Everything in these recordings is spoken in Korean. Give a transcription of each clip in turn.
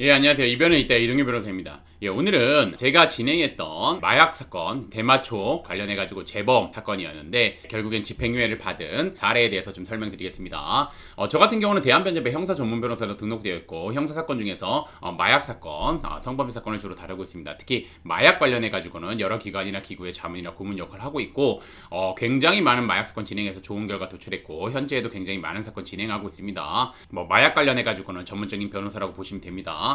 예, 안녕하세요. 이변은 이따 이동규 변호사입니다. 예, 오늘은 제가 진행했던 마약 사건, 대마초 관련해가지고 재범 사건이었는데, 결국엔 집행유예를 받은 사례에 대해서 좀 설명드리겠습니다. 저 같은 경우는 대한변협의 형사 전문 변호사로 등록되어 있고, 형사사건 중에서 마약 사건, 성범죄 사건을 주로 다루고 있습니다. 특히 마약 관련해가지고는 여러 기관이나 기구의 자문이나 고문 역할을 하고 있고, 굉장히 많은 마약 사건 진행해서 좋은 결과 도출했고, 현재에도 굉장히 많은 사건 진행하고 있습니다. 마약 관련해가지고는 전문적인 변호사라고 보시면 됩니다.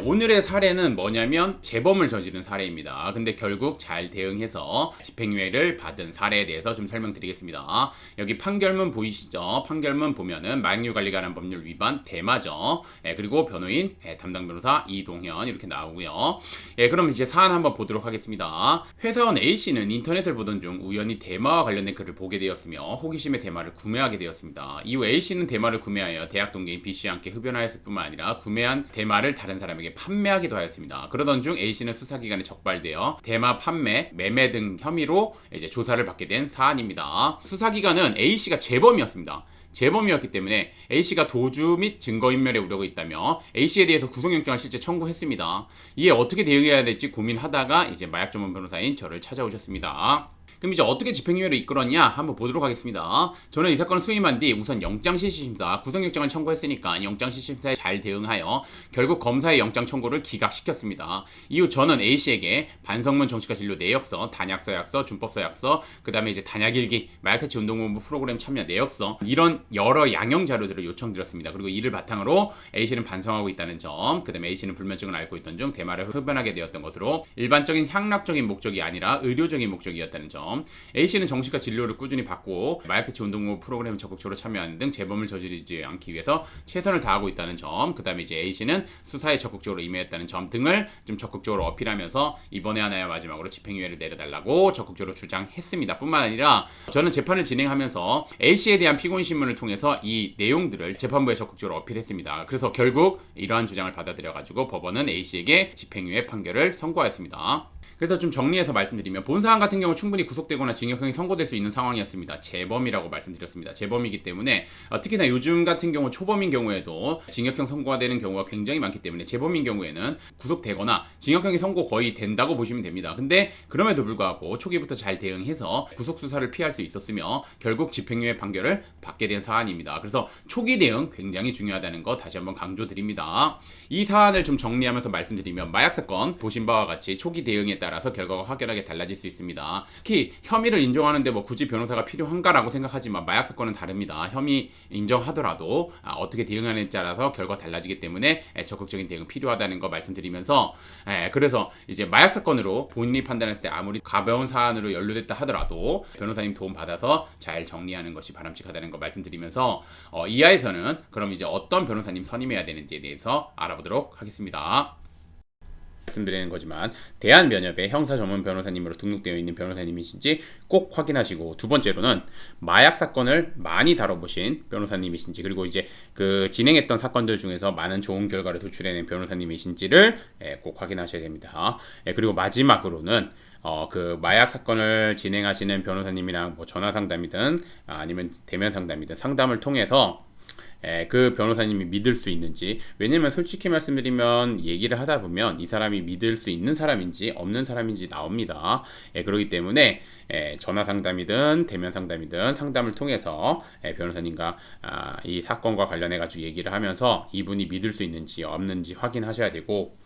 오늘의 사례는 뭐냐면 재범을 저지른 사례입니다. 근데 결국 잘 대응해서 집행유예를 받은 사례에 대해서 좀 설명드리겠습니다. 여기 판결문 보이시죠? 판결문 보면은 마약류 관리 관한 법률 위반 대마죠. 그리고 변호인 담당 변호사 이동현 이렇게 나오고요. 그럼 이제 사안 한번 보도록 하겠습니다. 회사원 A씨는 인터넷을 보던 중 우연히 대마와 관련된 글을 보게 되었으며 호기심에 대마를 구매하게 되었습니다. 이후 A씨는 대마를 구매하여 대학 동기인 B씨와 함께 흡연하였을 뿐만 아니라 구매한 대마를 다른 사람에게 판매하기도 하였습니다. 그러던 중 A씨는 수사기관에 적발되어 대마 판매, 매매 등 혐의로 이제 조사를 받게 된 사안입니다. 수사기관은 A씨가 재범이었습니다. 재범이었기 때문에 A씨가 도주 및 증거인멸의 우려가 있다며 A씨에 대해서 구속영장을 실제 청구했습니다. 이에 어떻게 대응해야 될지 고민하다가 이제 마약 전문 변호사인 저를 찾아오셨습니다. 그럼 이제 어떻게 집행유예를 이끌었냐 한번 보도록 하겠습니다. 저는 이 사건을 수임한 뒤 우선 영장실시심사, 구속영장을 청구했으니까 영장실시심사에 잘 대응하여 결국 검사의 영장 청구를 기각시켰습니다. 이후 저는 A씨에게 반성문 정치과 진료 내역서, 단약서, 약서, 준법서 약서, 그 다음에 이제 단약일기, 마약퇴치 운동본부 프로그램 참여 내역서 이런 여러 양형 자료들을 요청드렸습니다. 그리고 이를 바탕으로 A씨는 반성하고 있다는 점, 그 다음에 A씨는 불면증을 앓고 있던 중 대마를 흡연하게 되었던 것으로 일반적인 향락적인 목적이 아니라 의료적인 목적이었다는 점, A씨는 정신과 진료를 꾸준히 받고 마약퇴치 운동본부 프로그램에 적극적으로 참여하는 등 재범을 저지르지 않기 위해서 최선을 다하고 있다는 점, 그 다음에 이제 A씨는 수사에 적극적으로 임해했다는 점 등을 좀 적극적으로 어필하면서 이번에 하나야 마지막으로 집행유예를 내려달라고 적극적으로 주장했습니다. 뿐만 아니라 저는 재판을 진행하면서 A씨에 대한 피고인 신문을 통해서 이 내용들을 재판부에 적극적으로 어필했습니다. 그래서 결국 이러한 주장을 받아들여가지고 법원은 A씨에게 집행유예 판결을 선고하였습니다. 그래서 좀 정리해서 말씀드리면 본 사안 같은 경우 충분히 구속되거나 징역형이 선고될 수 있는 상황이었습니다. 재범이라고 말씀드렸습니다. 재범이기 때문에 특히나 요즘 같은 경우 초범인 경우에도 징역형 선고가 되는 경우가 굉장히 많기 때문에 재범인 경우에는 구속되거나 징역형이 선고 거의 된다고 보시면 됩니다. 근데 그럼에도 불구하고 초기부터 잘 대응해서 구속수사를 피할 수 있었으며 결국 집행유예 판결을 받게 된 사안입니다. 그래서 초기 대응 굉장히 중요하다는 거 다시 한번 강조드립니다. 이 사안을 좀 정리하면서 말씀드리면 마약사건 보신 바와 같이 초기 대응에 따라서 결과가 확연하게 달라질 수 있습니다. 특히 혐의를 인정하는데 굳이 변호사가 필요한가라고 생각하지만 마약 사건은 다릅니다. 혐의 인정하더라도 어떻게 대응하느냐에 따라서 결과 달라지기 때문에 적극적인 대응 필요하다는 거 말씀드리면서 그래서 이제 마약 사건으로 본인이 판단했을 때 아무리 가벼운 사안으로 연루됐다 하더라도 변호사님 도움 받아서 잘 정리하는 것이 바람직하다는 거 말씀드리면서 이하에서는 그럼 이제 어떤 변호사님 선임해야 되는지에 대해서 알아보도록 하겠습니다. 말씀드리는 거지만 대한변협의 형사 전문 변호사님으로 등록되어 있는 변호사님이신지 꼭 확인하시고, 두 번째로는 마약 사건을 많이 다뤄보신 변호사님이신지, 그리고 이제 그 진행했던 사건들 중에서 많은 좋은 결과를 도출해낸 변호사님이신지를 꼭 확인하셔야 됩니다. 그리고 마지막으로는 그 마약 사건을 진행하시는 변호사님이랑 전화 상담이든 아니면 대면 상담이든 상담을 통해서 그 변호사님이 믿을 수 있는지, 왜냐면 솔직히 말씀드리면 얘기를 하다 보면 이 사람이 믿을 수 있는 사람인지 없는 사람인지 나옵니다. 그렇기 때문에 전화 상담이든 대면 상담이든 상담을 통해서 변호사님과 이 사건과 관련해 가지고 얘기를 하면서 이분이 믿을 수 있는지 없는지 확인하셔야 되고,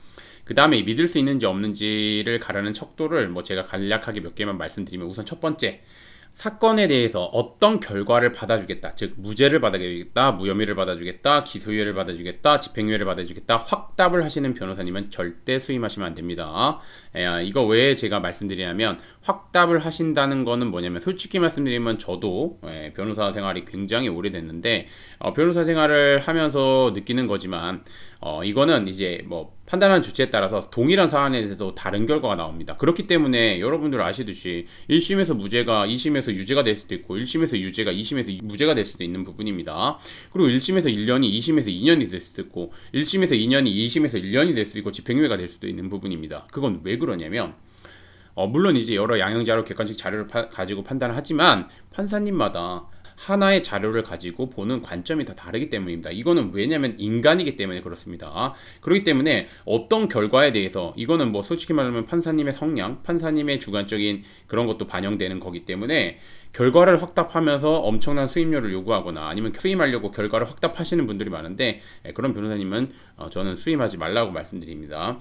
그 다음에 믿을 수 있는지 없는지를 가르는 척도를 제가 간략하게 몇 개만 말씀드리면, 우선 첫 번째, 사건에 대해서 어떤 결과를 받아주겠다, 즉 무죄를 받아주겠다, 무혐의를 받아주겠다, 기소유예를 받아주겠다, 집행유예를 받아주겠다 확답을 하시는 변호사님은 절대 수임하시면 안 됩니다. 이거 왜 제가 말씀드리냐면, 확답을 하신다는 거는 뭐냐면, 솔직히 말씀드리면 저도 변호사 생활이 굉장히 오래됐는데 변호사 생활을 하면서 느끼는 거지만 이거는 이제 판단하는 주체에 따라서 동일한 사안에 대해서 다른 결과가 나옵니다. 그렇기 때문에 여러분들 아시듯이 1심에서 무죄가 2심에서 유죄가 될 수도 있고, 1심에서 유죄가 2심에서 무죄가 될 수도 있는 부분입니다. 그리고 1심에서 1년이 2심에서 2년이 될 수도 있고, 1심에서 2년이 2심에서 1년이 될 수도 있고, 집행유예가 될 수도 있는 부분입니다. 그건 왜 그러냐면, 물론 이제 여러 양형 자료, 객관식 자료를 가지고 판단을 하지만 판사님마다 하나의 자료를 가지고 보는 관점이 다 다르기 때문입니다. 이거는 왜냐면 인간이기 때문에 그렇습니다. 그렇기 때문에 어떤 결과에 대해서 이거는 뭐 솔직히 말하면 판사님의 성향, 판사님의 주관적인 그런 것도 반영되는 거기 때문에 결과를 확답하면서 엄청난 수임료를 요구하거나 아니면 수임하려고 결과를 확답하시는 분들이 많은데 그런 변호사님은 저는 수임하지 말라고 말씀드립니다.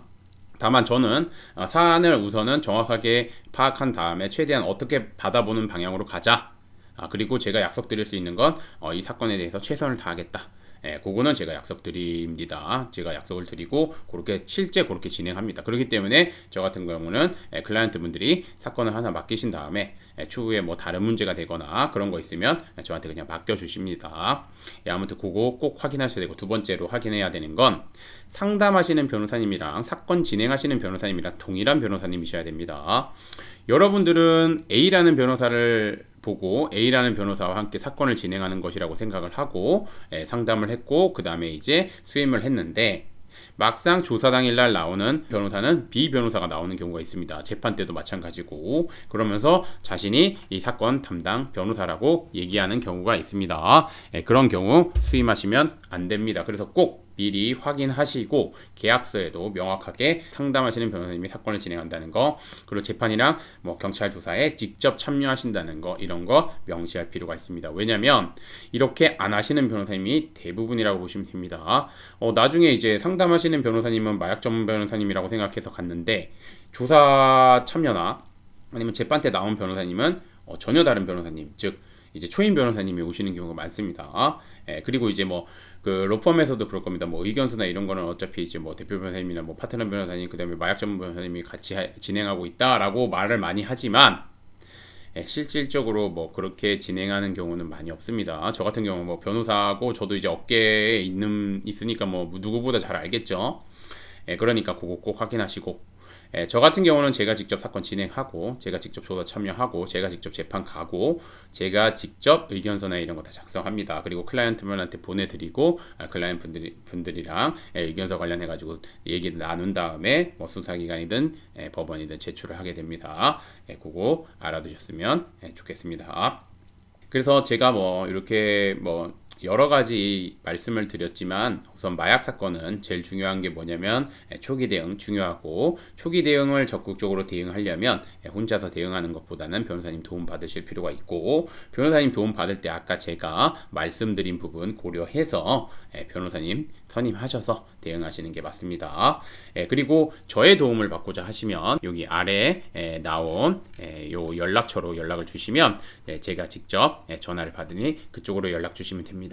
다만 저는 사안을 우선은 정확하게 파악한 다음에 최대한 어떻게 받아보는 방향으로 가자. 그리고 제가 약속드릴 수 있는 건 이 사건에 대해서 최선을 다하겠다. 그거는 제가 약속드립니다. 제가 약속을 드리고 그렇게 실제 그렇게 진행합니다. 그렇기 때문에 저 같은 경우는 클라이언트 분들이 사건을 하나 맡기신 다음에 추후에 뭐 다른 문제가 되거나 그런 거 있으면 저한테 그냥 맡겨주십니다. 아무튼 그거 꼭 확인하셔야 되고, 두 번째로 확인해야 되는 건 상담하시는 변호사님이랑 사건 진행하시는 변호사님이랑 동일한 변호사님이셔야 됩니다. 여러분들은 A라는 변호사를 보고 A라는 변호사와 함께 사건을 진행하는 것이라고 생각을 하고 상담을 했고 그 다음에 이제 수임을 했는데, 막상 조사 당일날 나오는 변호사는 B 변호사가 나오는 경우가 있습니다. 재판 때도 마찬가지고, 그러면서 자신이 이 사건 담당 변호사라고 얘기하는 경우가 있습니다. 그런 경우 수임하시면 안 됩니다. 그래서 꼭 미리 확인하시고 계약서에도 명확하게 상담하시는 변호사님이 사건을 진행한다는 거, 그리고 재판이랑 뭐 경찰 조사에 직접 참여하신다는 거, 이런 거 명시할 필요가 있습니다. 왜냐면 이렇게 안 하시는 변호사님이 대부분이라고 보시면 됩니다. 나중에 이제 상담하시는 변호사님은 마약 전문 변호사님이라고 생각해서 갔는데 조사 참여나 아니면 재판 때 나온 변호사님은 전혀 다른 변호사님, 즉 이제 초임 변호사님이 오시는 경우가 많습니다. 그리고 이제 뭐 그 로펌에서도 그럴 겁니다. 뭐 의견서나 이런 거는 어차피 이제 뭐 대표 변호사님이나 뭐 파트너 변호사님, 그다음에 마약 전문 변호사님이 같이 진행하고 있다라고 말을 많이 하지만 실질적으로 뭐 그렇게 진행하는 경우는 많이 없습니다. 저 같은 경우 뭐 변호사고 저도 이제 업계에 있으니까 뭐 누구보다 잘 알겠죠. 그러니까 그거 꼭 확인하시고, 저 같은 경우는 제가 직접 사건 진행하고 제가 직접 조사 참여하고 제가 직접 재판 가고 제가 직접 의견서나 이런 거 다 작성합니다. 그리고 클라이언트분한테 보내드리고 클라이언트 분들이랑 의견서 관련해 가지고 얘기 나눈 다음에 뭐 수사기관이든 법원이든 제출을 하게 됩니다. 그거 알아두셨으면 좋겠습니다. 그래서 제가 뭐 이렇게 뭐 여러 가지 말씀을 드렸지만 우선 마약 사건은 제일 중요한 게 뭐냐면 초기 대응 중요하고, 초기 대응을 적극적으로 대응하려면 혼자서 대응하는 것보다는 변호사님 도움 받으실 필요가 있고, 변호사님 도움 받을 때 아까 제가 말씀드린 부분 고려해서 변호사님 선임하셔서 대응하시는 게 맞습니다. 그리고 저의 도움을 받고자 하시면 여기 아래 나온 요 연락처로 연락을 주시면 제가 직접 전화를 받으니 그쪽으로 연락 주시면 됩니다.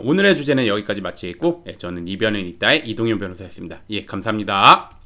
오늘의 주제는 여기까지 마치겠고, 저는 이변은 이따의 이동현 변호사였습니다. 감사합니다.